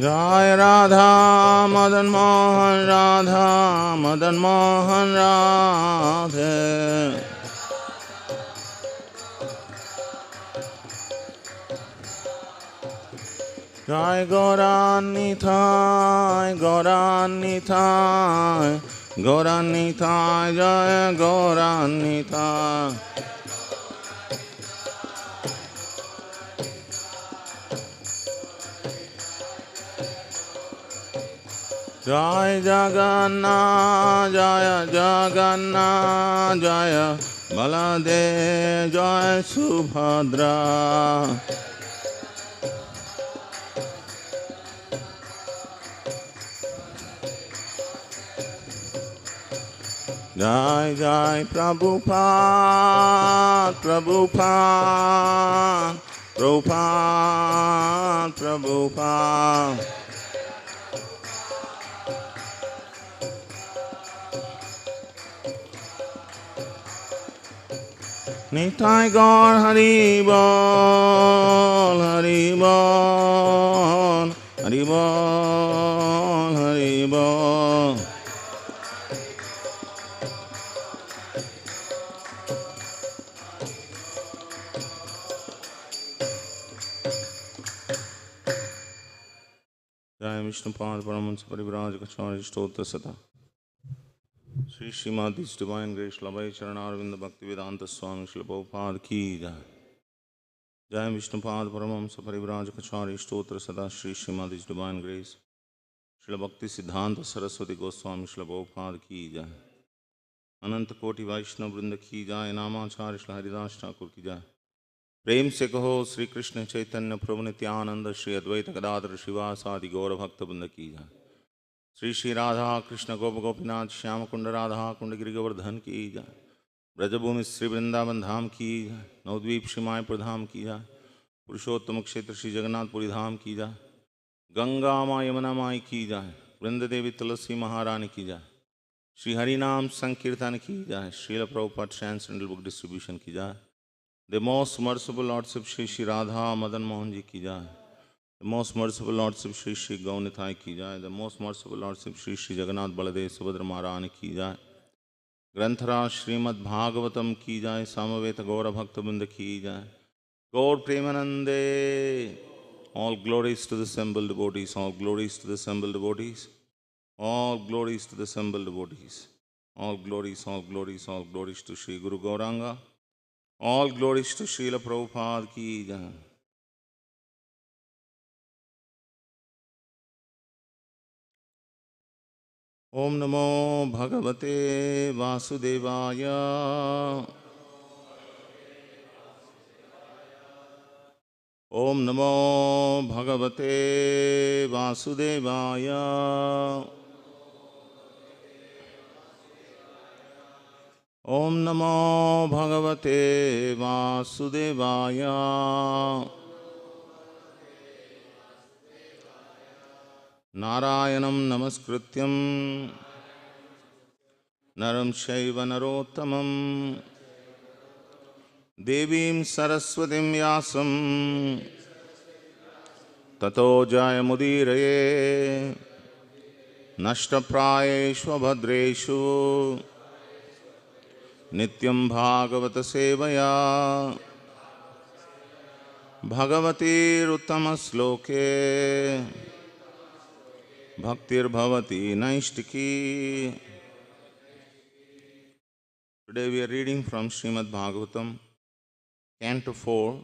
जय राधा मदन मोहन राधा मदन मोहन राधे। जय गौरानिताय गौरानिताय गौरानिताय जय गौरानिताय। जय जगन्नाथ जय जगन्नाथ जय बलदेव जय सुभद्रा। जय जय प्रभुपाद प्रभुपाद प्रभुपाद प्रभुपाद। निताय गौर हरि बोल हरि बोल हरि बोल हरि बोल। जय विष्णुपाद परमहंस परिव्राजकाचार्य स्तोत्र सदा श्री श्रीमद् डिवाइन ग्रेस लभय चरणारविंद भक्ति वेदांत स्वामी श्रील प्रभुपाद की जय। जय विष्णुपाद परमहंस परिव्राजकाचार्य स्तोत्र सदा श्री श्रीमद् डिवाइन ग्रेस श्रील भक्ति सिद्धांत सरस्वती गोस्वामी श्रील प्रभुपाद की जय। अनंत कोटि वैष्णव वृंद की जय। नामाचार्य श्री हरिदास ठाकुर की जय। प्रेम से कहो श्री कृष्ण चैतन्य प्रभु नित्यानंद श्री अद्वैत गदाधर शिवासादि गौर भक्त वृंद की जय। श्री श्री राधा कृष्ण गोप गोपीनाथ श्याम कुंड राधा कुंड गिरि गोवर्धन की जय। ब्रजभूमि श्री वृंदावन धाम की जय। नवद्वीप श्री मायपुर धाम की जय। पुरुषोत्तम क्षेत्र श्री जगन्नाथपुरी धाम की जय। गंगा माँ यमुना माई की जय। वृंद देवी तुलसी महारानी की जय। श्री हरि नाम संकीर्तन की जय। Srila Prabhupada transcendental book distribution की जय। The most merciful lordship Shri Shri Radha Madan Mohan ji की जय। The most merciful Lordship Shri Shri Gaunithai की जाए। The most merciful Lordship Shri Shri Jagannath Baldev Subhadra महारानी की जाए। ग्रंथराज श्रीमद् भागवतम की जाए। सामवेद गौर भक्त वृंद की जाए। गौर प्रेमानंदे। All glories to the assembled devotees. All glories to the assembled devotees. All glories to the assembled devotees. All glories, all glories, all glories to Shri Guru Gauranga. All glories to Srila Prabhupada की जाए। ओम नमो भगवते वासुदेवाय। ओम नमो भगवते वासुदेवाय। ओम नमो भगवते वासुदेवाय। नारायणं नमस्कृत्यं नरं चैव नरोत्तमं देवीं सरस्वतीं व्यासं ततो जयमुदीरये। नष्टप्रायेषु भद्रेषु नित्यं भागवत सेवया भगवतीरुत्तमश्लोके भक्तिर्भवति नैष्टिकी। Today we are reading from Srimad Bhagavatam, Canto 4,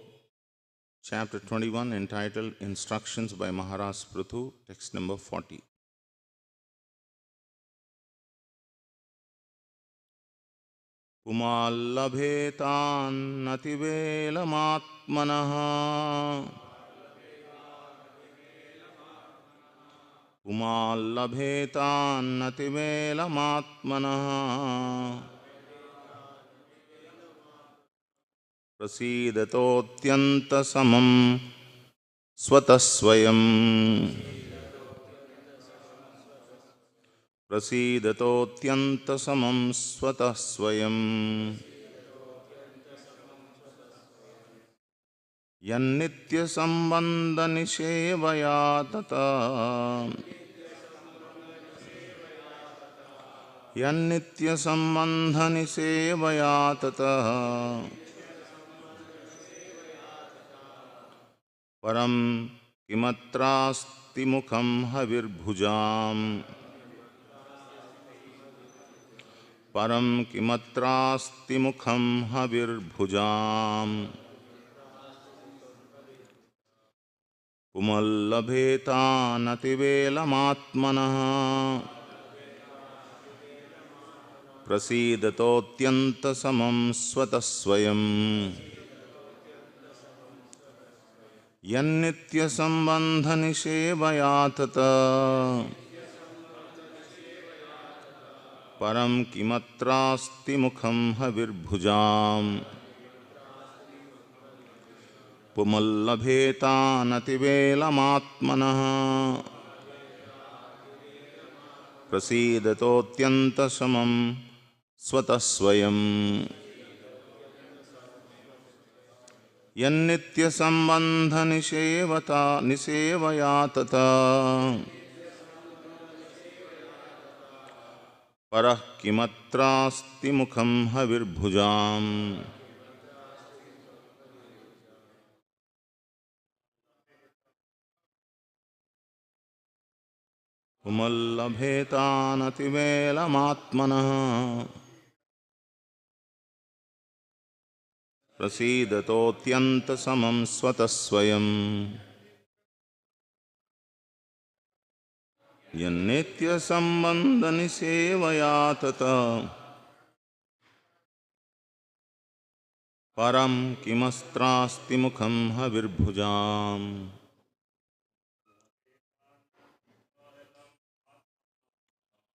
Chapter 21, entitled Instructions by Maharaj Prithu, text number 40. Kumallabhetanativelamātmanah Kumallabhetanativelamātmanah Prasidatotyanta-samam svatasvayam Prasidatotyanta-samam svatasvayam यन्नित्यसम्बन्धनिसेवया तथा यन्नित्यसम्बन्धनिसेवया ततः परं किमत्रास्ति मुखं हविर्भुजाम् परं किमत्रास्ति मुखं हविर्भुजाम् पुमल्लभेतानतिवेलमात्मनः प्रसीदतोऽत्यन्तसमं स्वतः स्वयम् यन्नित्यसम्बन्धनिसेवया ततः परं किमत्रास्ति मुखं हविर्भुजाम् पुमल्लभेतानतिवेलमात्मनः प्रसीदतोऽत्यन्तसमं स्वतः स्वयम् निसेवया तथा परः किमत्रास्ति मुखं हविर्भुजाम् पुमल्लभेतानतिवेलमात्मनः प्रसीदतोऽत्यन्तसमं स्वतः स्वयम् यन्नित्यसम्बन्धनिसेवया ततः परं किमस्त्रास्ति मुखं हविर्भुजाम्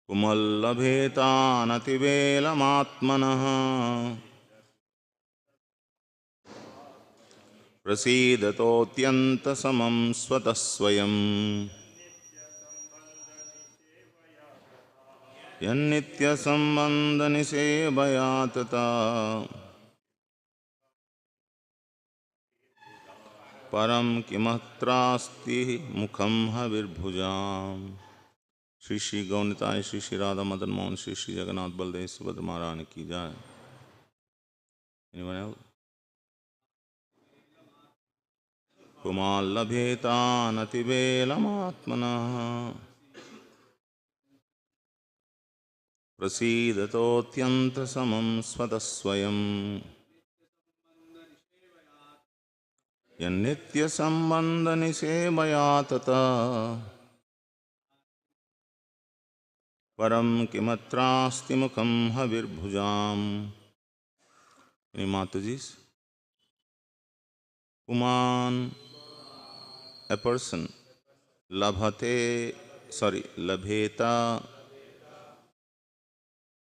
पुमल्लभेतानतिवेलमात्मनः प्रसीदतोऽत्यन्तसमं स्वतः स्वयम् यन्नित्यसम्बन्धनिसेवया ततः परं किमत्रास्ति मुखं हविर्भुजाम्। श्री श्री गौनिताय श्री श्री राधा मदन मोहन श्री श्री जगन्नाथ बलदेव सुभद्रा महारानी की जय। Anyone else? पुमाल्लभेतानतिवेलमात्मनः प्रसीदतोऽत्यन्तसमं स्वतः स्वयम् यन्नित्यसम्बन्धनिसेवया ततः परं किमत्रास्ति मुखं हविर्भुजाम्। Any Mataji's? Puman, a person, labheta,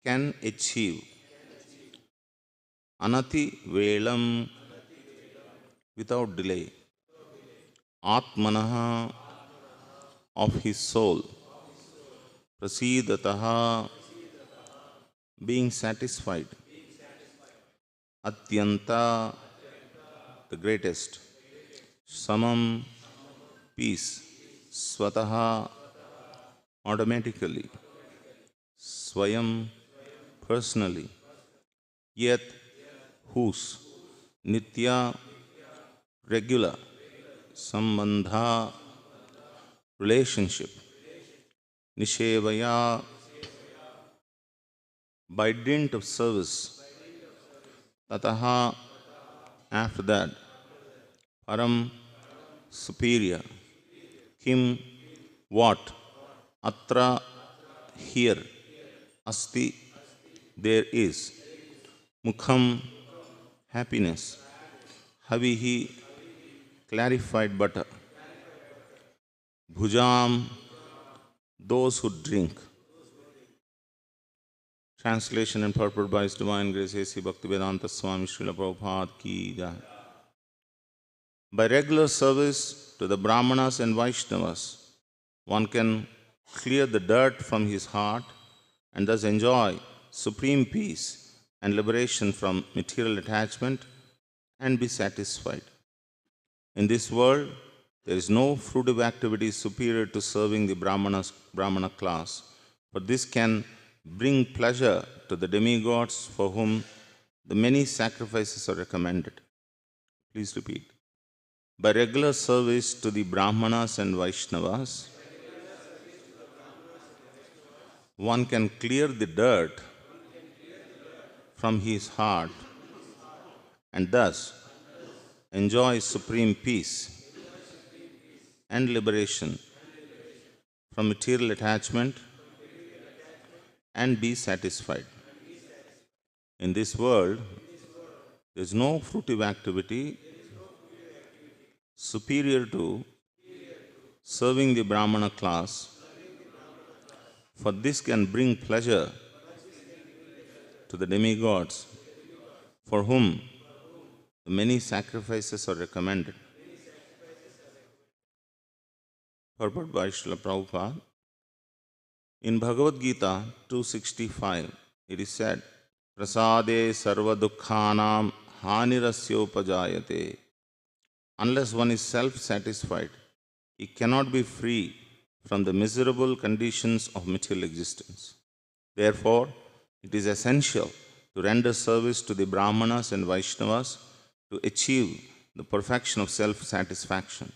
can achieve, anati velam, without delay, atmanaha, of his soul, prasidataha, being satisfied, atyanta, the greatest, samam, peace, swataha, automatically, swayam, personally, yet, whose, nitya, regular, sambandha, relationship, nishevaya, by dint of service, tataha, after that, param, superior, kim, what, atra, here, asti, there is, mukham, happiness, havihi, clarified butter, bhujam, those who drink. Translation and purport by His Divine Grace A.C. Bhaktivedanta Swami Srila Prabhupada Ki Jai. By regular service to the Brahmanas and Vaishnavas, one can clear the dirt from his heart and thus enjoy supreme peace and liberation from material attachment and be satisfied. In this world, there is no fruitive activity superior to serving the Brahmana class, for this can bring pleasure to the demigods for whom the many sacrifices are recommended. Please repeat. By regular service to the Brahmanas and Vaishnavas, one can clear the dirt from his heart and thus enjoy supreme peace and liberation from material attachment and be satisfied. In this world, there is no fruitive activity superior to serving the Brahmana class, for this can bring pleasure to the demigods for whom the many sacrifices are recommended. Purport by Srila Prabhupada. In Bhagavad Gita 265, it is said, Prasade sarva dukkhanam hanirasyopajayate. Unless one is self-satisfied, he cannot be free from the miserable conditions of material existence. Therefore, it is essential to render service to the Brahmanas and Vaishnavas to achieve the perfection of self-satisfaction.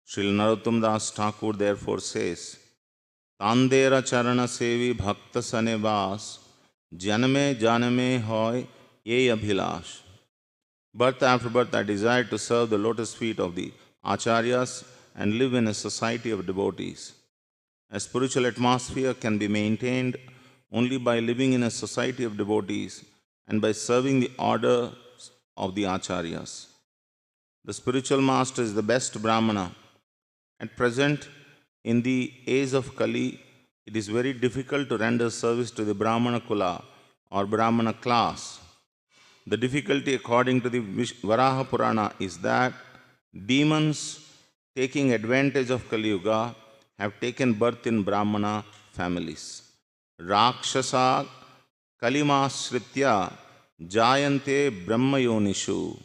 Srila Narottam Das Thakur therefore says, Tandera charana sevi bhakta sane vas, janame janame hoy ye abhilash. Birth after birth I desire to serve the lotus feet of the acharyas and live in a society of devotees. A spiritual atmosphere can be maintained only by living in a society of devotees and by serving the orders of the acharyas. The spiritual master is the best Brahmana. At present, in the age of Kali, it is very difficult to render service to the Brahmana Kula or Brahmana class. The difficulty, according to the Varaha Purana, is that demons taking advantage of Kali Yuga have taken birth in Brahmana families. Rakshasa Kalimasritya Jayante Brahma Yonishu.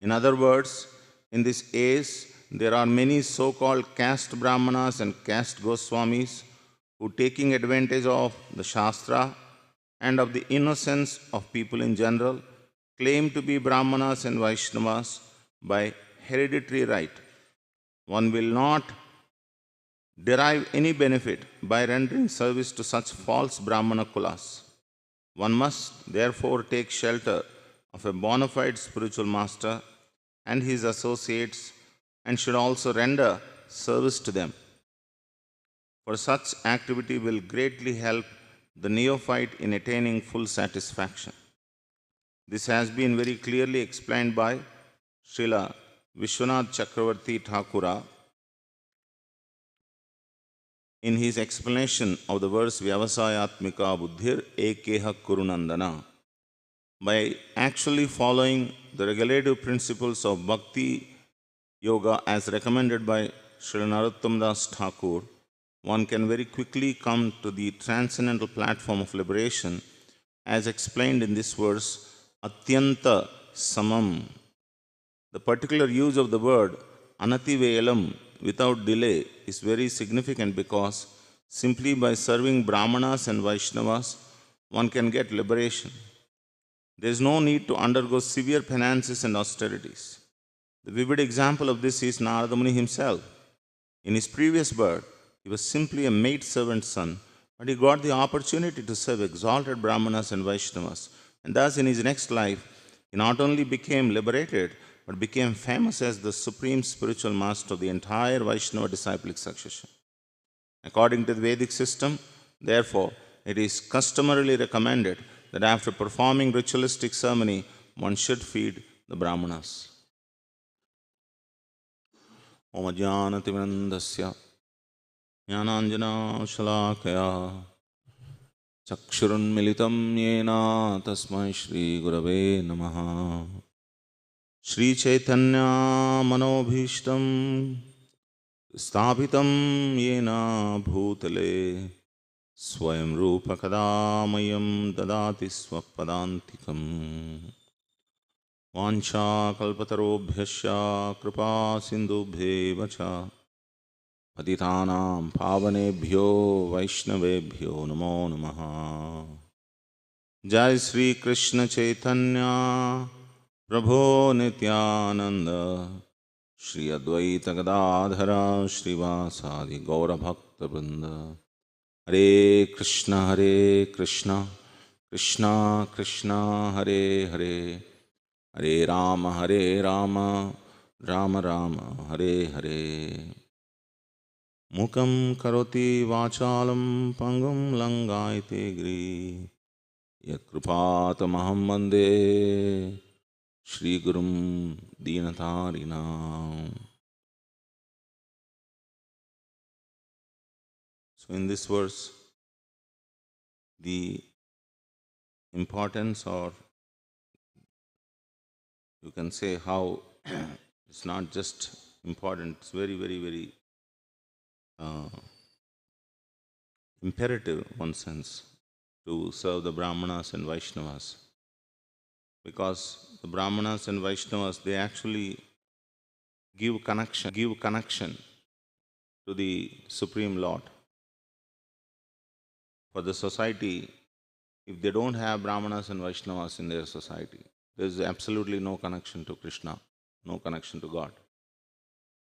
In other words, in this age, there are many so-called caste Brahmanas and caste Goswamis who, taking advantage of the Shastra and of the innocence of people in general, claim to be Brahmanas and Vaishnavas by hereditary right. One will not derive any benefit by rendering service to such false Brahmana kulas. One must therefore take shelter of a bona fide spiritual master and his associates and should also render service to them. For such activity will greatly help the neophyte in attaining full satisfaction. This has been very clearly explained by Srila Vishwanath Chakravarti Thakura in his explanation of the verse Vyavasayatmika Buddhir Ekeha Kurunandana. By actually following the regulative principles of Bhakti Yoga as recommended by Srila Narottam Das Thakur, one can very quickly come to the transcendental platform of liberation as explained in this verse, Atyanta Samam. The particular use of the word Anativelam, without delay, is very significant because simply by serving Brahmanas and Vaishnavas, one can get liberation. There is no need to undergo severe penances and austerities. The vivid example of this is Narada Muni himself. In his previous birth, he was simply a maidservant's son, but he got the opportunity to serve exalted Brahmanas and Vaishnavas. And thus, in his next life, he not only became liberated, but became famous as the supreme spiritual master of the entire Vaishnava disciplic succession. According to the Vedic system, therefore, it is customarily recommended that after performing ritualistic ceremony, one should feed the Brahmanas. Om Ajnanatimandasya Jnananjana Shalakaya Chakshurunmilitam Yena Tasmai Shri Gurave Namaha. Shri Chaitanya Manobhishtam Sthapitam Yena Bhutale Swayam Rupa Kadamayam Dadati Swapadantikam. Vancha kalpatarobhyasya kripa sindubhyeva cha patitanam pavanebhyo vaishnavebhyo namo namaha. Jai Sri Krishna Chaitanya Prabhu Nityananda Shri Advaita Gadadhara Srivasadi Gaura Bhakta Vrinda. Hare Krishna Krishna Krishna Hare Hare Hare Rama Rama Rama Hare Hare. Mukam karoti vachalam pangam langaite gri yakrupatamaham vande Shri Gurum Deenatarinam. So in this verse, the importance, or you can say how it's not just important, it's very, very, very imperative, in one sense, to serve the Brahmanas and Vaishnavas. Because the Brahmanas and Vaishnavas, they actually give connection to the Supreme Lord. For the society, if they don't have Brahmanas and Vaishnavas in their society, there is absolutely no connection to Krishna, no connection to God,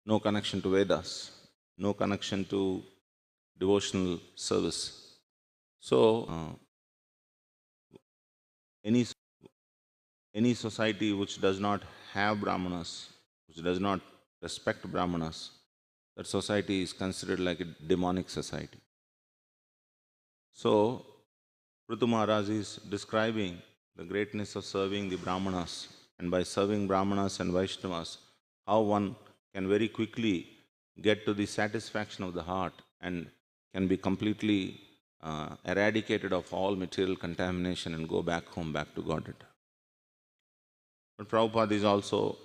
no connection to Vedas, no connection to devotional service. So, any society which does not have Brahmanas, which does not respect Brahmanas, that society is considered like a demonic society. So, Prithu Maharaj is describing the greatness of serving the Brahmanas, and by serving Brahmanas and Vaishnavas, how one can very quickly get to the satisfaction of the heart and can be completely eradicated of all material contamination and go back home, back to Godhead. But Prabhupada is also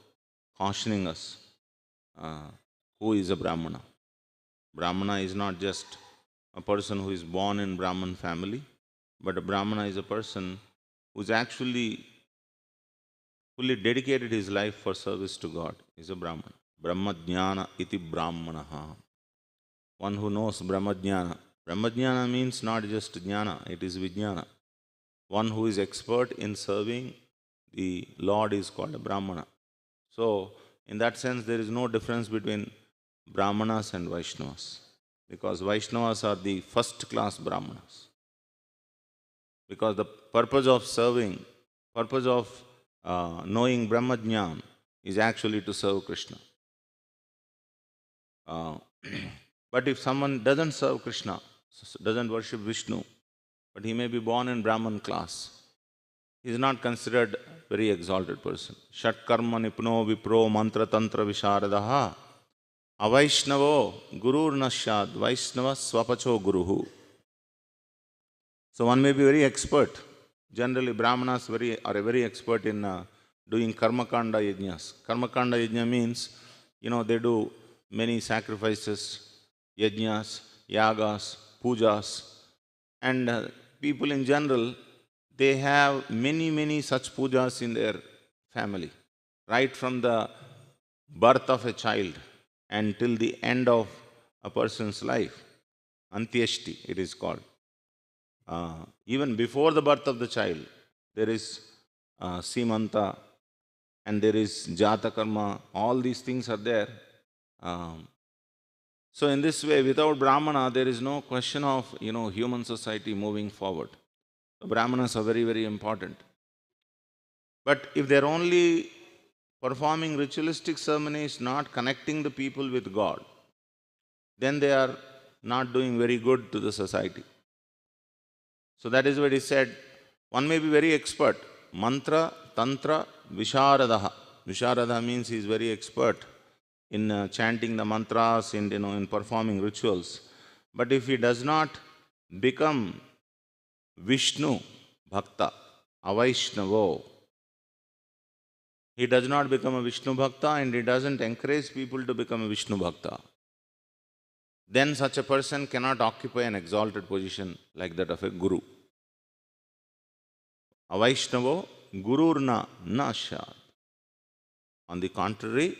cautioning us who is a Brahmana. Brahmana is not just a person who is born in Brahman family, but a Brahmana is a person who is actually fully dedicated his life for service to God. Is a Brahmana. Brahmajnana iti Brahmanaha. One who knows Brahmajnana. Brahmajnana means not just jnana, it is vijnana. One who is expert in serving the Lord is called a Brahmana. So, in that sense, there is no difference between Brahmanas and Vaishnavas, because Vaishnavas are the first class Brahmanas. Because the purpose of serving, purpose of knowing Brahmajnana is actually to serve Krishna. But if someone doesn't serve Krishna, doesn't worship Vishnu, but he may be born in Brahman class, he is not considered very exalted person. Shat karma nipno vipro mantra tantra visharadaha avaishnavo gurur nasyad vaishnava swapacho guruhu. So one may be very expert. Generally, Brahmanas are very expert in doing karmakanda yajnas. Karmakanda yajna means, they do many sacrifices, yajnas, yagas, pujas, and people in general, they have many such pujas in their family, right from the birth of a child until the end of a person's life. Antyeshti, it is called. Even before the birth of the child, there is Simanta and there is Jata Karma, all these things are there. So in this way, without Brahmana, there is no question of, human society moving forward. So Brahmanas are very important. But if they're only performing ritualistic ceremonies, not connecting the people with God, then they are not doing very good to the society. So that is what he said. One may be very expert. Mantra, Tantra, Visharadaha. Visharadaha means he is very expert in chanting the mantras, in performing rituals. But if he does not become Vishnu Bhakta, Avaishnavo, he does not become a Vishnu Bhakta and he doesn't encourage people to become a Vishnu Bhakta, then such a person cannot occupy an exalted position like that of a Guru. Avaishnavo Gururna Nasyat. On the contrary,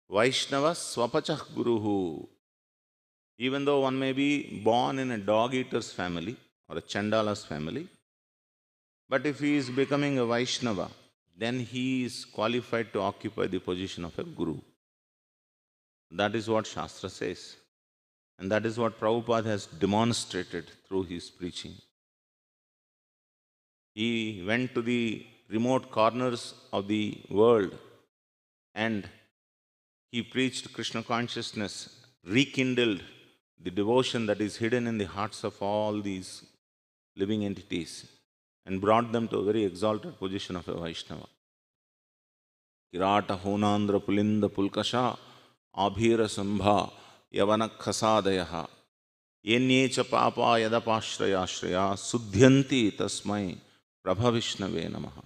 Vaishnava Swapachah Guruhu. Even though one may be born in a dog eater's family or a Chandala's family, but if he is becoming a Vaishnava, then he is qualified to occupy the position of a Guru. That is what Shastra says. And that is what Prabhupada has demonstrated through his preaching. He went to the remote corners of the world and he preached Krishna consciousness, rekindled the devotion that is hidden in the hearts of all these living entities, and brought them to a very exalted position of a Vaishnava. Kirata Honandra Pulinda Pulkasha Abhira Sambha Yavana Khasadayaha Yenyecha Papa Yadapashraya Sudhyanti Tasmai Prabhavishnave Namaha.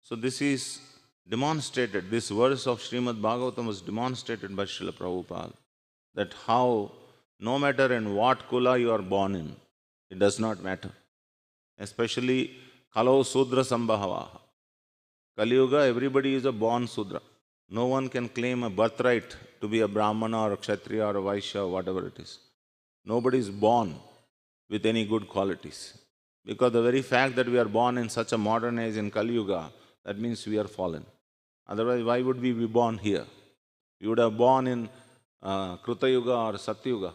So this is demonstrated, this verse of Srimad Bhagavatam was demonstrated by Srila Prabhupada, that how no matter in what kula you are born in, it does not matter. Especially Kalau Sudra Sambhavaha. Kali Yuga, everybody is a born Sudra. No one can claim a birthright to be a Brahmana or a Kshatriya or a Vaishya or whatever it is. Nobody is born with any good qualities. Because the very fact that we are born in such a modern age in Kali Yuga, that means we are fallen. Otherwise, why would we be born here? We would have born in Kruta Yuga or Satya Yuga,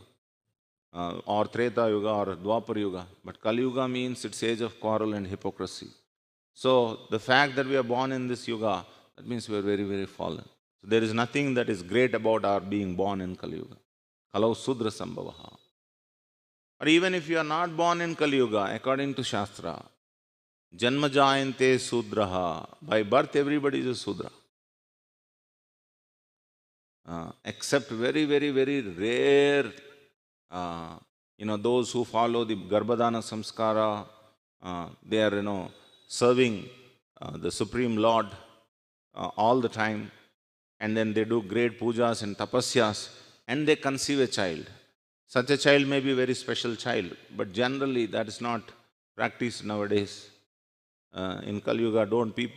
or Treta Yuga or Dwapar Yuga. But Kali Yuga means it's age of quarrel and hypocrisy. So the fact that we are born in this Yuga, that means we are very, very fallen. So there is nothing that is great about our being born in Kali Yuga. Kalau Sudra Sambhavaha. Or even if you are not born in Kali Yuga, according to Shastra, Janma Jayante Sudraha. By birth, everybody is a Sudra. Except very, very, very rare, those who follow the Garbhadana Samskara, they are, serving the Supreme Lord all the time, and then they do great pujas and tapasyas, and they conceive a child. Such a child may be a very special child, but generally that is not practiced nowadays. In Kali Yuga,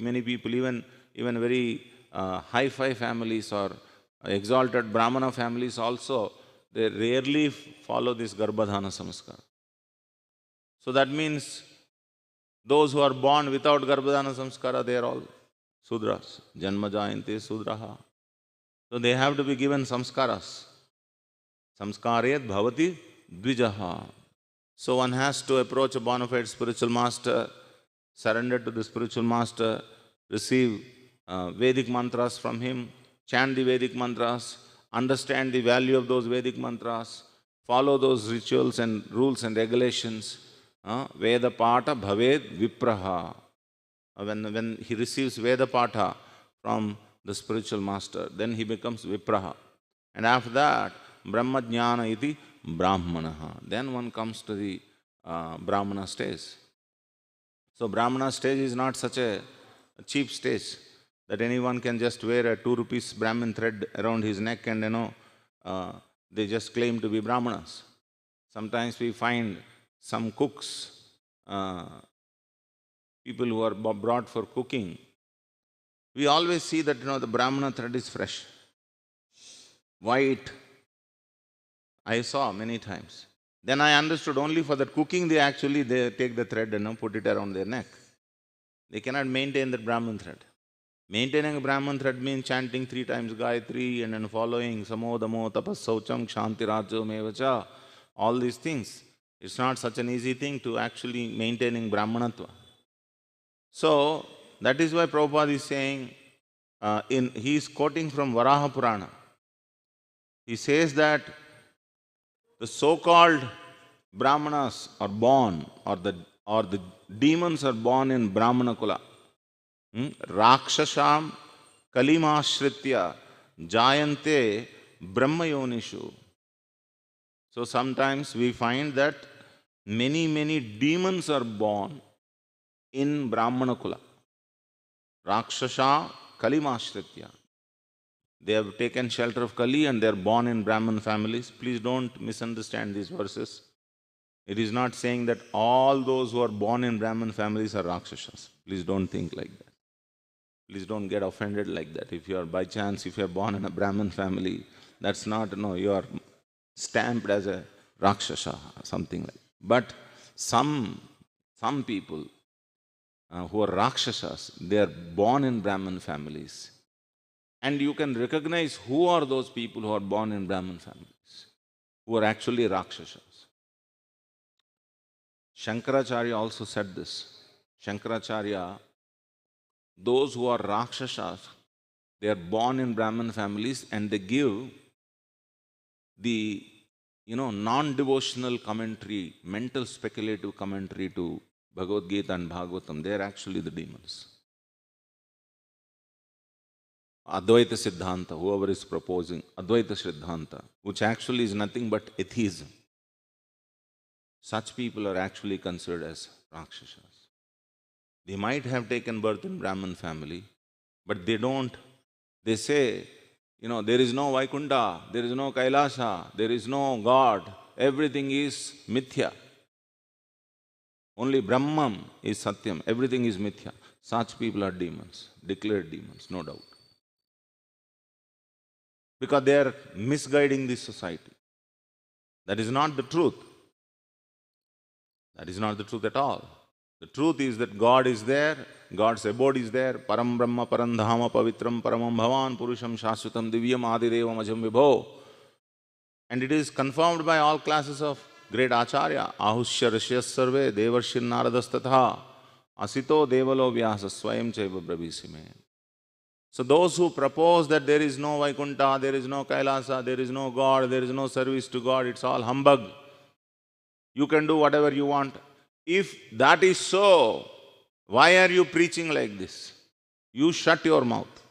many people, even very high-fi families or exalted Brahmana families also, they rarely follow this Garbhadhana Samskara. So that means those who are born without Garbhadhana Samskara, they are all Sudras. Janma Jayante Sudraha. So they have to be given samskaras. Samskarayat bhavati dvijaha. So one has to approach a bona fide spiritual master, surrender to the spiritual master, receive Vedic mantras from him, chant the Vedic mantras, understand the value of those Vedic mantras, follow those rituals and rules and regulations. Veda Pata Bhaved Vipraha. When he receives Veda Pata from the spiritual master, then he becomes Vipraha. And after that, Brahma Jnana iti Brahmanaha. Then one comes to the Brahmana stage. So Brahmana stage is not such a cheap stage that anyone can just wear a 2 rupees Brahmin thread around his neck and they just claim to be Brahmanas. Sometimes we find some cooks, people who are brought for cooking. We always see that the Brahmana thread is fresh, white. I saw many times. Then I understood only for that cooking they take the thread and put it around their neck. They cannot maintain that Brahman thread. Maintaining a Brahman thread means chanting 3 times Gayatri and then following Samodamo, Tapas, Saucham, Kshanti, Rajyo, Mevacha, all these things. It's not such an easy thing to actually maintaining Brahmanatva. So that is why Prabhupada is saying, he is quoting from Varaha Purana. He says that the so-called Brahmanas are born, or the demons are born in Brahmana Kula. Rakshasham Kalimashritya Jayante Brahmayonishu. So sometimes we find that many demons are born in Brahmana Kula. Rakshasha Kalimashritya. They have taken shelter of Kali and they are born in Brahman families. Please don't misunderstand these verses. It is not saying that all those who are born in Brahman families are Rakshasas. Please don't think like that. Please don't get offended like that. If you are by chance, if you are born in a Brahmin family, that's not, no, you are stamped as a Rakshasa or something like that. But some people who are Rakshasas, they are born in Brahmin families. And you can recognize who are those people who are born in Brahmin families, who are actually Rakshasas. Shankaracharya also said this. Shankaracharya, those who are Rakshasas, they are born in Brahmin families and they give the non-devotional commentary, mental speculative commentary to Bhagavad Gita and Bhagavatam. They are actually the demons. Advaita Siddhanta, whoever is proposing Advaita Siddhanta, which actually is nothing but atheism, such people are actually considered as Rakshasas. They might have taken birth in Brahmin family, but they don't. They say, there is no Vaikuntha, there is no Kailasa, there is no God, everything is mithya. Only Brahman is Satyam, everything is mithya. Such people are demons, declared demons, no doubt. Because they are misguiding this society. That is not the truth. That is not the truth at all. The truth is that God is there, God's abode is there, Param Brahma, Param Dhama, Pavitram, Paramam Bhavan, Purusham, Shashvatam, Divyam, Adidevam, Ajam Vibho. And it is confirmed by all classes of great Acharya, Ahushya Rishyas Sarve, Devarshin Naradastatha, Asito Devalo Vyasa, Swayam Chaiva Brabhisime. So those who propose that there is no Vaikuntha, there is no Kailasa, there is no God, there is no service to God, it's all humbug. You can do whatever you want. If that is so, why are you preaching like this? You shut your mouth.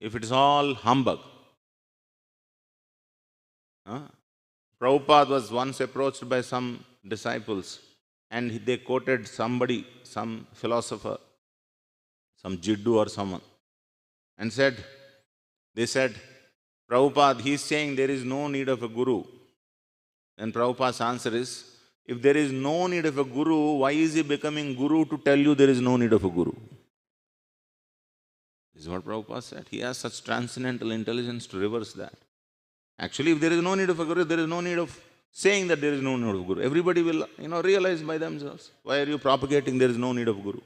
If it is all humbug. Prabhupada was once approached by some disciples and they quoted somebody, some philosopher, some Jiddu or someone, and they said, Prabhupada, he is saying there is no need of a guru. And Prabhupada's answer is, if there is no need of a guru, why is he becoming guru to tell you there is no need of a guru? This is what Prabhupada said. He has such transcendental intelligence to reverse that. Actually, if there is no need of a guru, there is no need of saying that there is no need of a guru. Everybody will, realize by themselves. Why are you propagating there is no need of guru?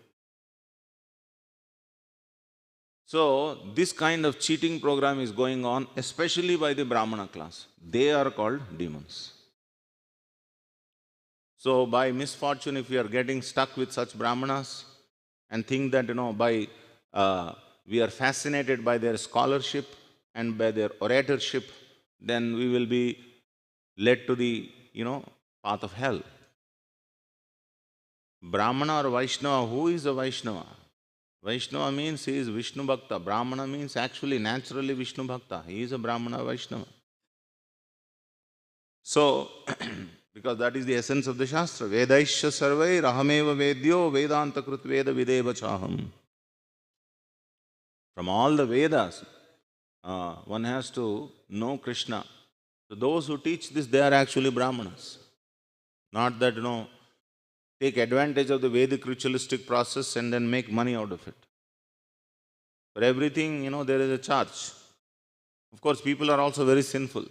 So, this kind of cheating program is going on, especially by the Brahmana class. They are called demons. So, by misfortune, if we are getting stuck with such Brahmanas and think that, we are fascinated by their scholarship and by their oratorship, then we will be led to the, path of hell. Brahmana or Vaishnava, who is a Vaishnava? Vaishnava means he is Vishnu Bhakta. Brahmana means actually naturally Vishnu Bhakta. He is a Brahmana Vaishnava. So, because that is the essence of the Shastra. Vedaisya sarvai rahameva vedyo vedanta krut veda videva chaham. From all the Vedas, one has to know Krishna. So those who teach this, they are actually Brahmanas. Not that, take advantage of the Vedic ritualistic process and then make money out of it. For everything, there is a charge. Of course, people are also very sinful.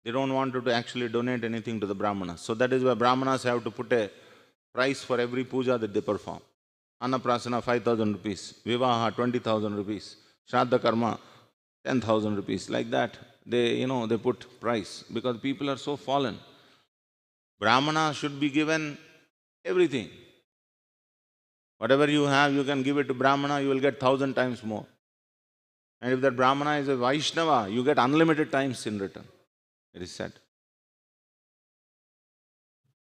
They don't want to actually donate anything to the Brahmanas. So that is why Brahmanas have to put a price for every puja that they perform. Annaprasana 5,000 rupees, Vivaha 20,000 rupees, Shraddha Karma 10,000 rupees. Like that, they put price because people are so fallen. Brahmana should be given everything. Whatever you have, you can give it to Brahmana, you will get 1,000 times more. And if that Brahmana is a Vaishnava, you get unlimited times in return. It is said.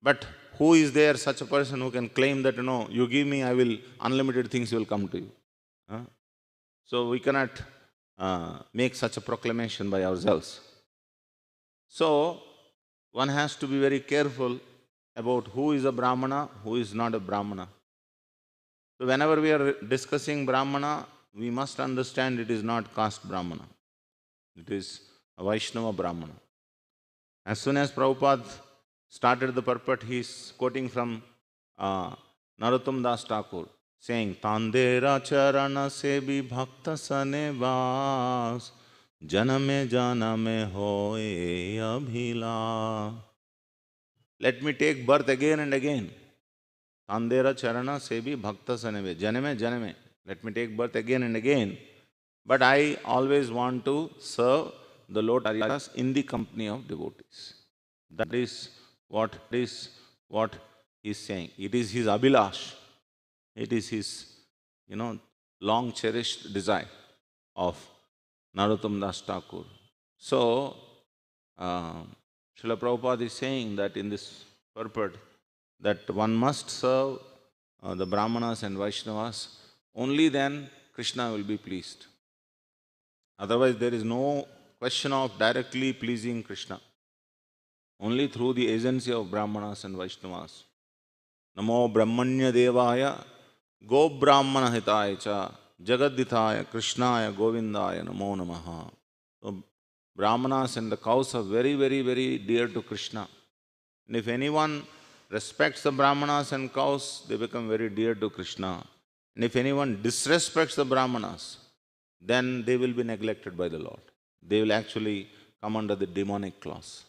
But who is there such a person who can claim that, you give me, I will, unlimited things will come to you. So we cannot make such a proclamation by ourselves. So one has to be very careful about who is a Brahmana, who is not a Brahmana. So whenever we are discussing Brahmana, we must understand it is not caste Brahmana. It is a Vaishnava Brahmana. As soon as Prabhupada started the purport, he is quoting from Narottam Das Thakur. saying, Tandera charana se bhi bhakta sane vas, janame janame hoye abhila. Let me take birth again and again. Tandera charana se bhi bhakta sane vas, janame janame. Let me take birth again and again. But I always want to serve the Lord Haridas in the company of devotees. That is what he is saying. It is his abhilash. It is his, long cherished desire of Narottam Das Thakur. So, Srila Prabhupada is saying that in this purport, that one must serve the Brahmanas and Vaishnavas, only then Krishna will be pleased. Otherwise, there is no question of directly pleasing Krishna. Only through the agency of Brahmanas and Vaishnavas. Namo Brahmanya Devaya Go Brahmana Hitaya Cha Jagadithaya Krishnaya Govindaya Namo Namaha. So, Brahmanas and the cows are very, very, very dear to Krishna. And if anyone respects the Brahmanas and cows, they become very dear to Krishna. And if anyone disrespects the Brahmanas, then they will be neglected by the Lord. They will actually come under the demonic clause.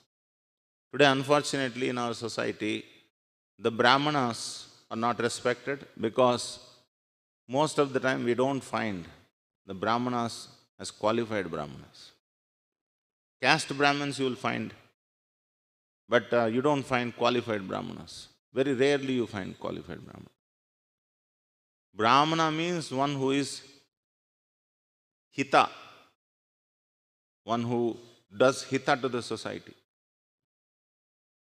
Today, unfortunately, in our society, the Brahmanas are not respected because most of the time we don't find the Brahmanas as qualified Brahmanas. Caste Brahmins you will find, but you don't find qualified Brahmanas. Very rarely you find qualified Brahmanas. Brahmana means one who is hita, one who does hita to the society.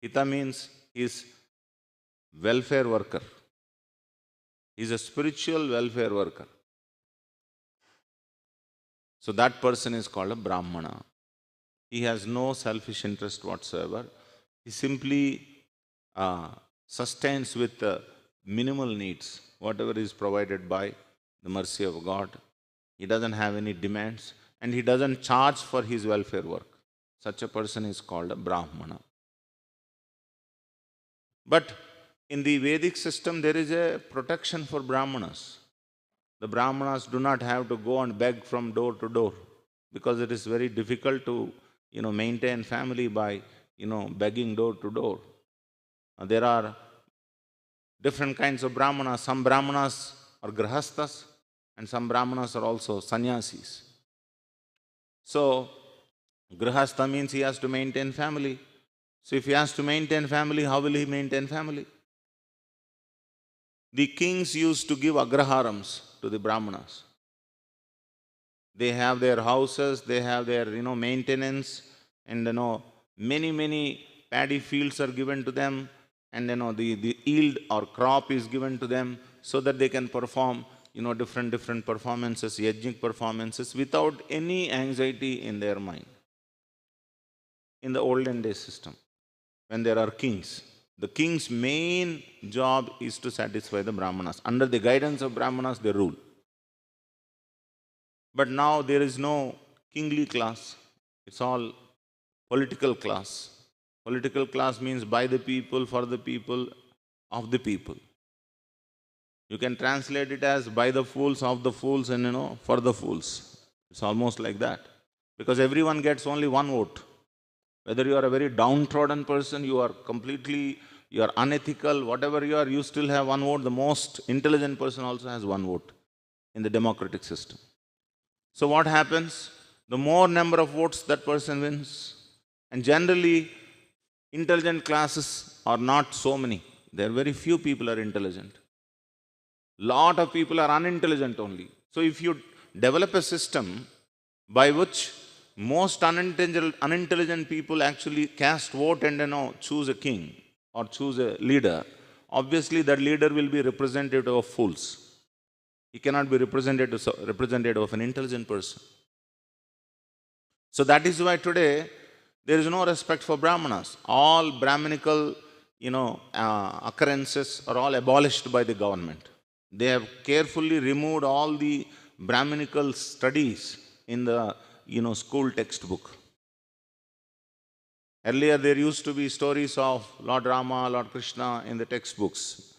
Hita means he is welfare worker. He is a spiritual welfare worker. So that person is called a Brahmana. He has no selfish interest whatsoever. He simply sustains with minimal needs, whatever is provided by the mercy of God. He doesn't have any demands and he doesn't charge for his welfare work. Such a person is called a Brahmana. But in the Vedic system, there is a protection for Brahmanas. The Brahmanas do not have to go and beg from door to door because it is very difficult to, maintain family by, begging door to door. There are different kinds of Brahmanas. Some Brahmanas are grahasthas and some Brahmanas are also sannyasis. So, grahastha means he has to maintain family. So, if he has to maintain family, how will he maintain family? The kings used to give agraharams to the Brahmanas. They have their houses, they have their, maintenance, and, many paddy fields are given to them, and, the yield or crop is given to them so that they can perform, different performances, yajnik performances without any anxiety in their mind. In the olden day system, when there are kings, the king's main job is to satisfy the Brahmanas. Under the guidance of Brahmanas, they rule. But now there is no kingly class. It's all political class. Political class means by the people, for the people, of the people. You can translate it as by the fools, of the fools, and for the fools. It's almost like that. Because everyone gets only one vote. Whether you are a very downtrodden person, you are unethical, whatever you are, you still have one vote. The most intelligent person also has one vote in the democratic system. So what happens? The more number of votes that person wins, and generally intelligent classes are not so many. There are very few people are intelligent. Lot of people are unintelligent only. So if you develop a system by which most unintelligent people actually cast vote and choose a king or choose a leader, obviously that leader will be representative of fools. He cannot be representative of an intelligent person. So that is why today there is no respect for Brahmanas. All Brahminical, occurrences are all abolished by the government. They have carefully removed all the Brahminical studies in the, school textbook. Earlier there used to be stories of Lord Rama, Lord Krishna in the textbooks.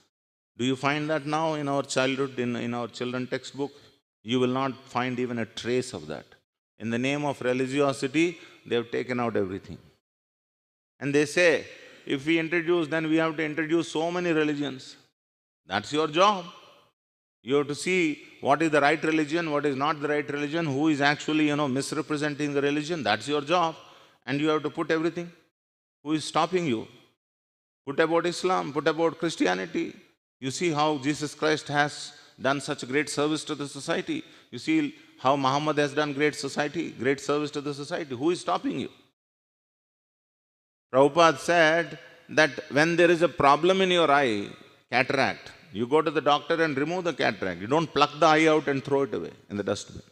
Do you find that now in our childhood, in our children textbook? You will not find even a trace of that. In the name of religiosity, they have taken out everything. And they say, if we introduce, then we have to introduce so many religions. That's your job. You have to see what is the right religion, what is not the right religion, who is actually, misrepresenting the religion. That's your job. And you have to put everything. Who is stopping you? Put about Islam, put about Christianity. You see how Jesus Christ has done such great service to the society. You see how Muhammad has done great service to the society. Who is stopping you? Prabhupada said that when there is a problem in your eye, cataract, you go to the doctor and remove the cataract. You don't pluck the eye out and throw it away in the dustbin.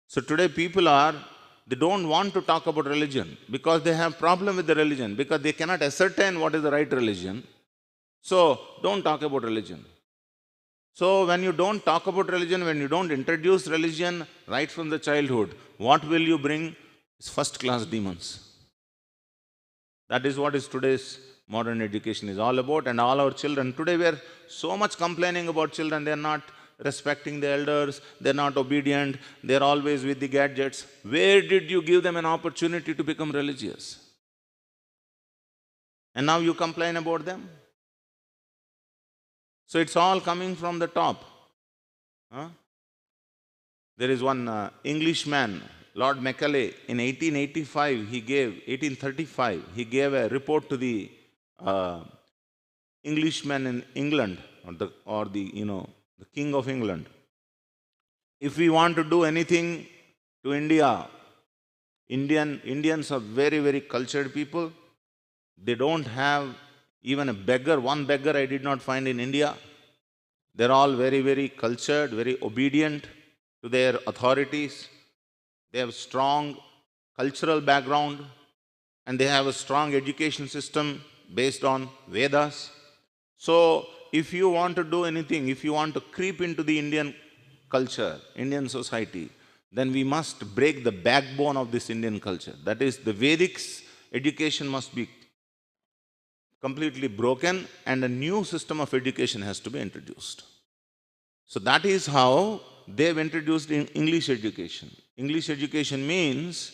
So today they don't want to talk about religion because they have problem with the religion, because they cannot ascertain what is the right religion. So don't talk about religion. So when you don't talk about religion, when you don't introduce religion right from the childhood, what will you bring? It's first-class demons. That is what is today's modern education is all about, and all our children. Today we are so much complaining about children. They are not respecting the elders, they are not obedient, they are always with the gadgets. Where did you give them an opportunity to become religious? And now you complain about them? So it's all coming from the top. There is one Englishman, Lord Macaulay, in 1835, 1835, he gave a report to the Englishmen in England, or the King of England. If we want to do anything to India, Indians are very, very cultured people. They don't have even a beggar. One beggar I did not find in India. They're all very, very cultured, very obedient to their authorities. They have strong cultural background, and they have a strong education system based on Vedas. So if you want to do anything, if you want to creep into the Indian culture, Indian society, then we must break the backbone of this Indian culture. That is, the Vedic education must be completely broken, and a new system of education has to be introduced. So that is how they've introduced English education. English education means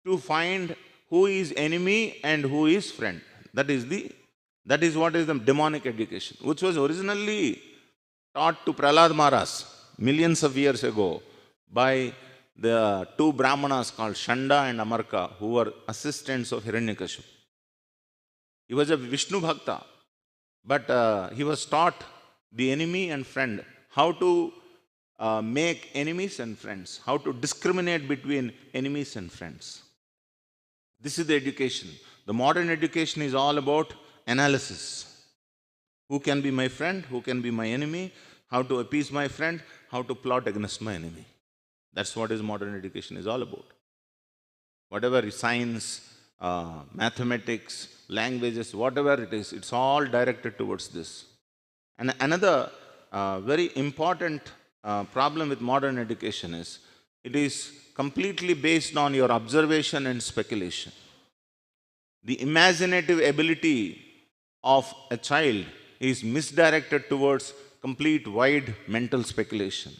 to find who is enemy and who is friend. That is what is the demonic education, which was originally taught to Prahlad Maharaj millions of years ago by the two Brahmanas called Shanda and Amarka, who were assistants of Hiranyakashipu. He was a Vishnu Bhakta, but he was taught the enemy and friend, how to make enemies and friends, how to discriminate between enemies and friends. This is the education. The modern education is all about analysis. Who can be my friend? Who can be my enemy? How to appease my friend? How to plot against my enemy? That's what is modern education is all about. Whatever is science, mathematics, languages, whatever it is, it's all directed towards this. And another very important problem with modern education is, it is completely based on your observation and speculation. The imaginative ability of a child is misdirected towards complete wide mental speculation.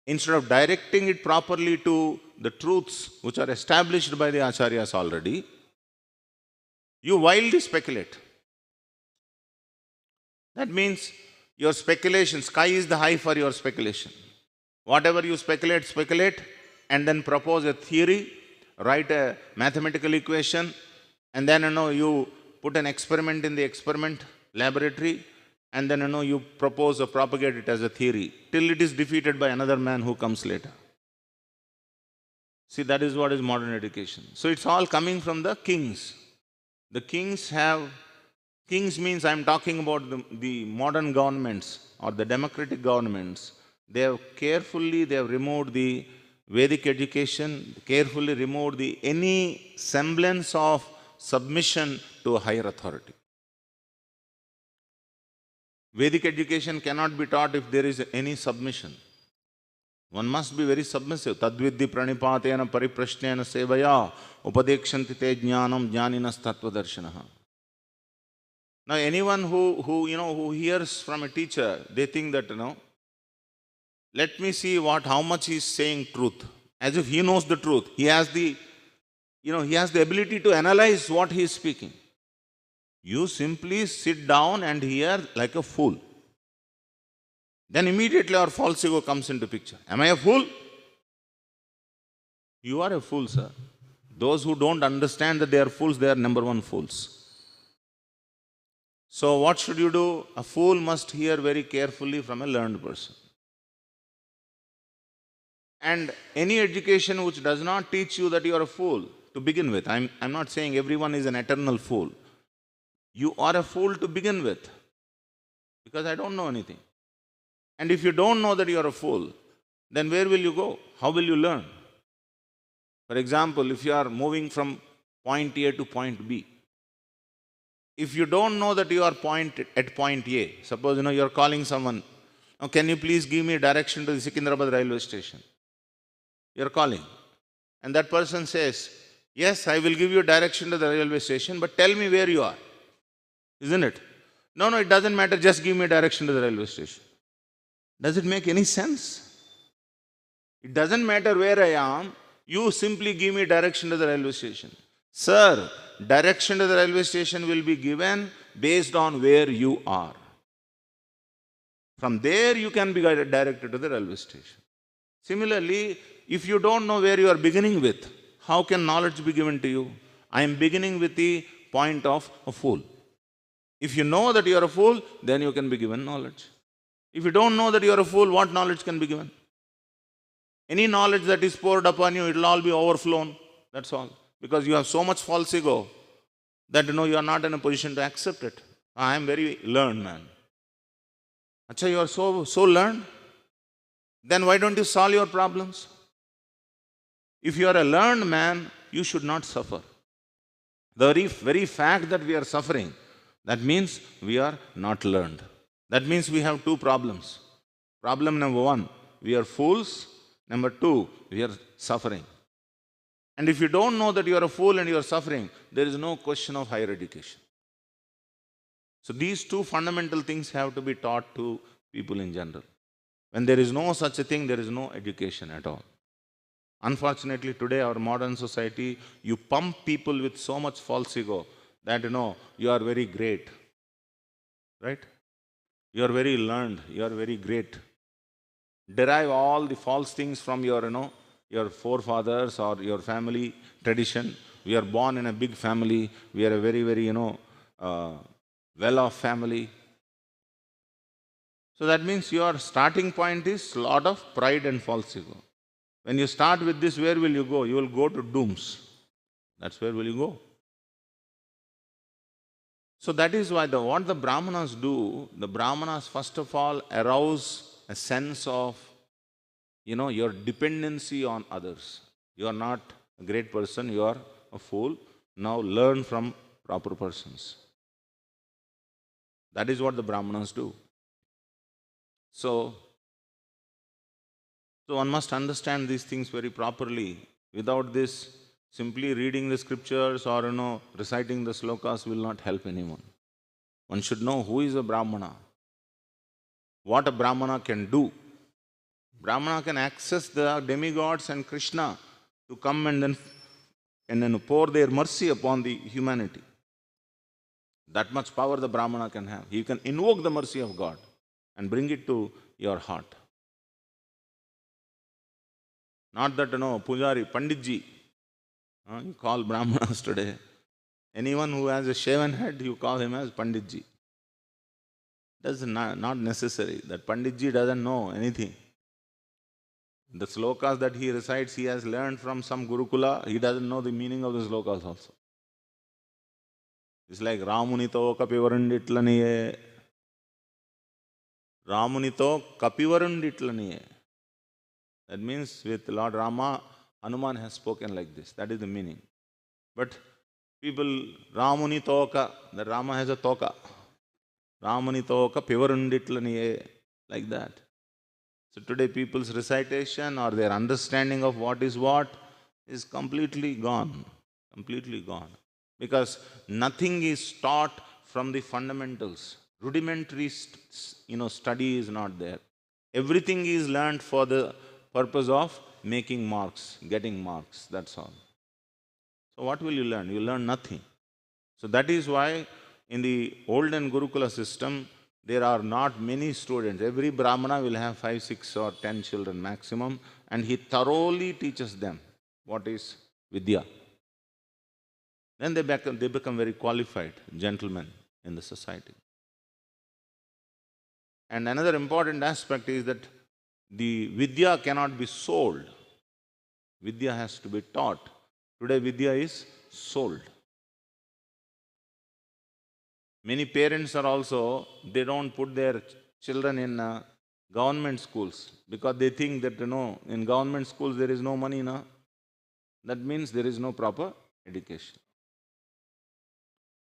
Instead of directing it properly to the truths which are established by the acharyas already, you wildly speculate. That means your speculation, sky is the high for your speculation. Whatever you speculate, and then propose a theory, write a mathematical equation, and then you put an experiment in the experiment laboratory, and then you propose or propagate it as a theory till it is defeated by another man who comes later. See, that is what is modern education. So it's all coming from the kings. The kings means I am talking about the modern governments or the democratic governments. They have removed the Vedic education, carefully removed any semblance of submission to a higher authority. Vedic education cannot be taught if there is any submission. One must be very submissive. Tadvidhi pranipatena pariprashnena sevaya upadekshanti te jnanam jnaninas tattvadarshanaha. Now anyone who hears from a teacher, they think that, let me see how much he is saying truth. As if he knows the truth. He has the ability to analyze what he is speaking. You simply sit down and hear like a fool. Then immediately our false ego comes into picture. Am I a fool? You are a fool, sir. Those who don't understand that they are fools, they are number one fools. So what should you do? A fool must hear very carefully from a learned person. And any education which does not teach you that you are a fool, to begin with, I'm not saying everyone is an eternal fool. You are a fool to begin with, because I don't know anything. And if you don't know that you are a fool, then where will you go? How will you learn? For example, if you are moving from point A to point B, if you don't know that you are at point A, suppose you are calling someone, "Now, can you please give me direction to the Secunderabad railway station?" You are calling. And that person says, "Yes, I will give you direction to the railway station, but tell me where you are." Isn't it? No, it doesn't matter, just give me direction to the railway station. Does it make any sense? It doesn't matter where I am, you simply give me direction to the railway station. Sir, direction to the railway station will be given based on where you are. From there you can be directed to the railway station. Similarly, if you don't know where you are beginning with, how can knowledge be given to you? I am beginning with the point of a fool. If you know that you are a fool, then you can be given knowledge. If you don't know that you are a fool, what knowledge can be given? Any knowledge that is poured upon you, it will all be overflown. That's all. Because you have so much false ego that you are not in a position to accept it. I am very learned man. Acha, you are so learned? Then why don't you solve your problems? If you are a learned man, you should not suffer. The very fact that we are suffering, that means we are not learned. That means we have two problems. Problem number one, we are fools. Number two, we are suffering. And if you don't know that you are a fool and you are suffering, there is no question of higher education. So these two fundamental things have to be taught to people in general. When there is no such a thing, there is no education at all. Unfortunately, today our modern society, you pump people with so much false ego that you are very great. Right? You are very learned, you are very great. Derive all the false things from your forefathers or your family tradition. We are born in a big family. We are a very, very, well-off family. So that means your starting point is a lot of pride and false ego. When you start with this, where will you go? You will go to dooms. That's where will you go. So that is why what the Brahmanas do, the Brahmanas first of all arouse a sense of your dependency on others. You are not a great person, you are a fool. Now learn from proper persons. That is what the Brahmanas do. So one must understand these things very properly. Without this, simply reading the scriptures or reciting the slokas will not help anyone. One should know who is a Brahmana, what a Brahmana can do. Brahmana can access the demigods and Krishna to come and then pour their mercy upon the humanity. That much power the Brahmana can have. He can invoke the mercy of God and bring it to your heart. Not that, Pujari, Panditji, you call Brahmanas today. Anyone who has a shaven head, you call him as Panditji. That's not necessary. That Panditji doesn't know anything. The slokas that he recites, he has learned from some Gurukula. He doesn't know the meaning of the slokas also. It's like Ramunito Kapivarunditlaniye. Ramunito Kapivarunditlaniye. That means with Lord Rama, Hanuman has spoken like this. That is the meaning. But people, Ramuni Toka, the Rama has a Toka. Ramuni Toka Pivarunditlaniye, like that. So today people's recitation or their understanding of what is completely gone. Completely gone. Because nothing is taught from the fundamentals. Rudimentary study is not there. Everything is learned for the purpose of making marks, getting marks, that's all. So what will you learn? You learn nothing. So that is why in the olden Gurukula system, there are not many students. Every Brahmana will have 5, 6 or 10 children maximum, and he thoroughly teaches them what is Vidya. Then they become very qualified gentlemen in the society. And another important aspect is that the Vidya cannot be sold. Vidya has to be taught. Today Vidya is sold. Many parents are also, they don't put their children in government schools because they think that, in government schools there is no money, na? That means there is no proper education.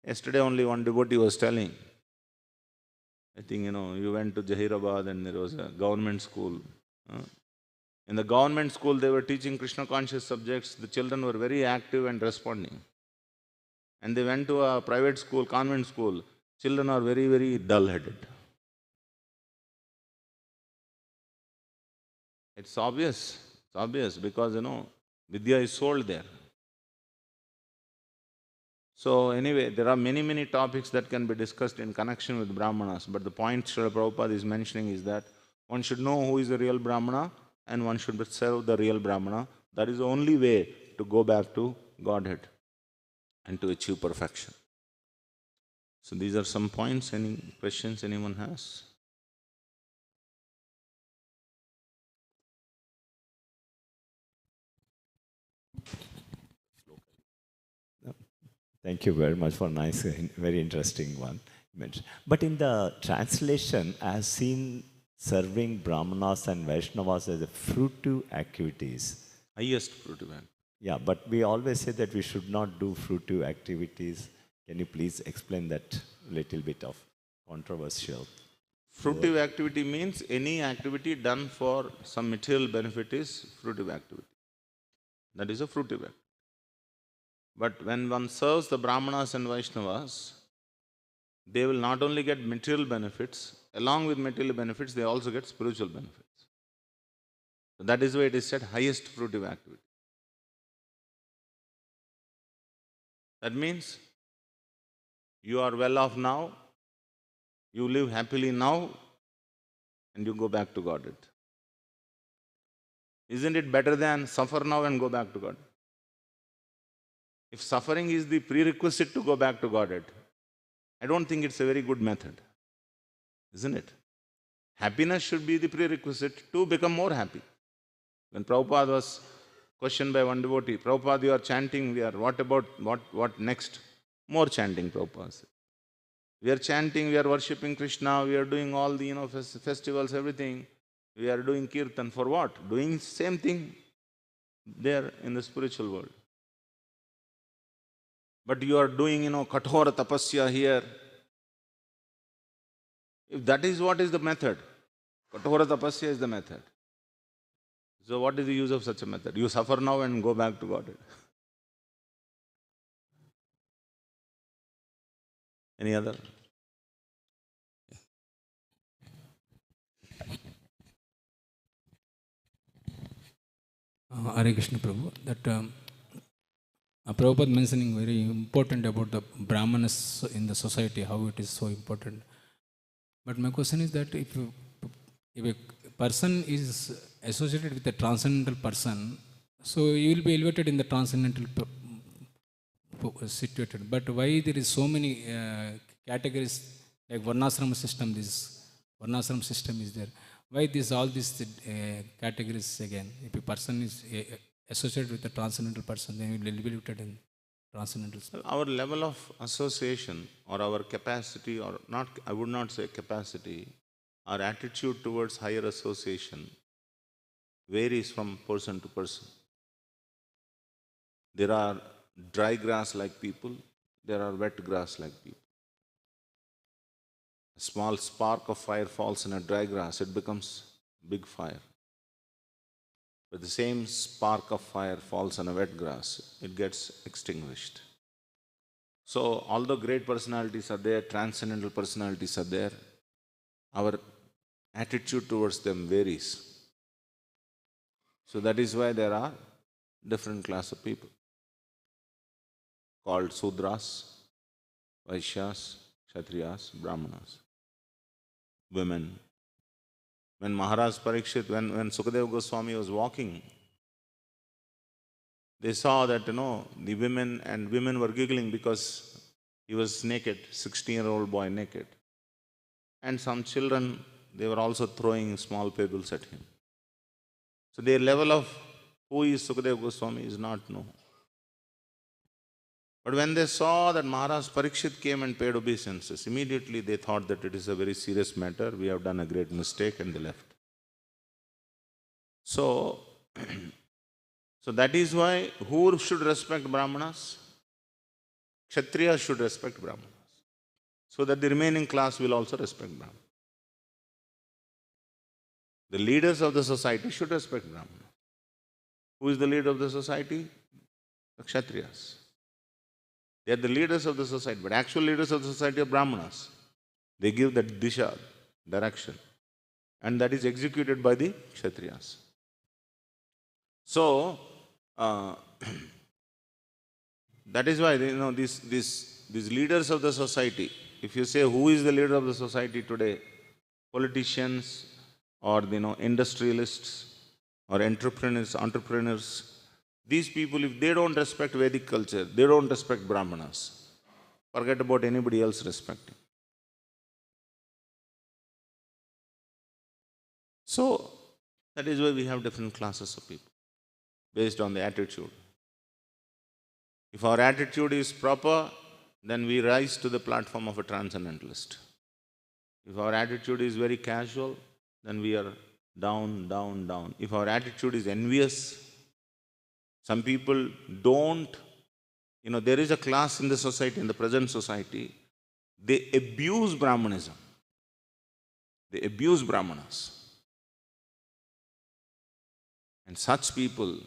Yesterday only one devotee was telling, I think, you went to Hyderabad and there was a government school. In the government school, they were teaching Krishna conscious subjects. The children were very active and responding. And they went to a private school, convent school. Children are very, very dull-headed. It's obvious. It's obvious because, Vidya is sold there. So anyway, there are many, many topics that can be discussed in connection with Brahmanas. But the point Srila Prabhupada is mentioning is that one should know who is the real Brahmana and one should serve the real Brahmana. That is the only way to go back to Godhead and to achieve perfection. So these are some points. Any questions anyone has? Thank you very much for a nice, very interesting one. But in the translation, I have seen serving Brahmanas and Vaishnavas as a fruitive activities. Highest fruitive act. Yeah, but we always say that we should not do fruitive activities. Can you please explain that little bit of controversial? Fruitive activity means any activity done for some material benefit is fruitive activity. That is a fruitive act. But when one serves the Brahmanas and Vaishnavas, they will not only get material benefits, along with material benefits, they also get spiritual benefits. So that is why it is said highest fruitive activity. That means you are well off now, you live happily now, and you go back to Godhead. Isn't it better than suffer now and go back to God? If suffering is the prerequisite to go back to Godhead, I don't think it's a very good method, isn't it? Happiness should be the prerequisite to become more happy. When Prabhupada was questioned by one devotee, Prabhupada, you are chanting, what next? More chanting, Prabhupada said. We are chanting, we are worshipping Krishna, we are doing all the festivals, everything. We are doing kirtan for what? Doing same thing there in the spiritual world. But you are doing, kathora tapasya here. If that is what is the method, kathora tapasya is the method. So what is the use of such a method? You suffer now and go back to Godhead. Any other? Hare Krishna Prabhu, that Prabhupada mentioning very important about the Brahmanas in the society, how it is so important. But my question is that if a person is associated with a transcendental person, so you will be elevated in the transcendental situated. But why there is so many categories like Varnasrama system? This Varnasrama system is there. Why all these categories again? If a person is associated with a transcendental person, then he will be elevated in transcendental. Our level of association or our capacity, or not, I would not say capacity, our attitude towards higher association varies from person to person. There are dry grass like people, there are wet grass like people. A small spark of fire falls in a dry grass, it becomes big fire. But the same spark of fire falls on a wet grass, it gets extinguished. So, although great personalities are there, transcendental personalities are there, our attitude towards them varies. So that is why there are different class of people called Sudras, Vaishyas, Kshatriyas, Brahmanas, women. When Maharaj Parikshit, when Sukadeva Goswami was walking, they saw that, the women were giggling because he was naked, 16-year-old boy naked. And some children, they were also throwing small pebbles at him. So their level of who is Sukadeva Goswami is not known. But when they saw that Maharaj Parikshit came and paid obeisances, immediately they thought that it is a very serious matter, we have done a great mistake, and they left. So, so that is why who should respect Brahmanas? Kshatriyas should respect Brahmanas, so that the remaining class will also respect Brahmanas. The leaders of the society should respect Brahmanas. Who is the leader of the society? The Kshatriyas. They are the leaders of the society, but actual leaders of the society are Brahmanas. They give that disha, direction, and that is executed by the Kshatriyas. So, that is why, these leaders of the society, if you say who is the leader of the society today, politicians or industrialists or entrepreneurs, these people, if they don't respect Vedic culture, they don't respect Brahmanas, forget about anybody else respecting. So, that is why we have different classes of people based on the attitude. If our attitude is proper, then we rise to the platform of a transcendentalist. If our attitude is very casual, then we are down, down, down. If our attitude is envious, some people don't, there is a class in the society, in the present society, they abuse Brahmanism. They abuse Brahmanas. And such people,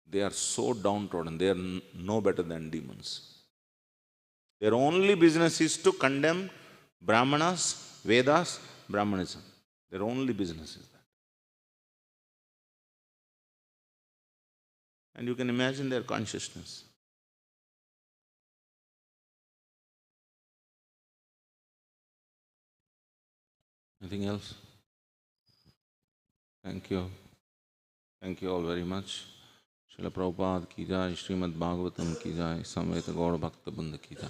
they are so downtrodden, they are no better than demons. Their only business is to condemn Brahmanas, Vedas, Brahmanism. Their only business is that. And you can imagine their consciousness. Anything else? Thank you. Thank you all very much. Srila Prabhupada ki jai, Srimad Bhagavatam ki jai, Samveta Gaur Bhakta Bunda ki jai.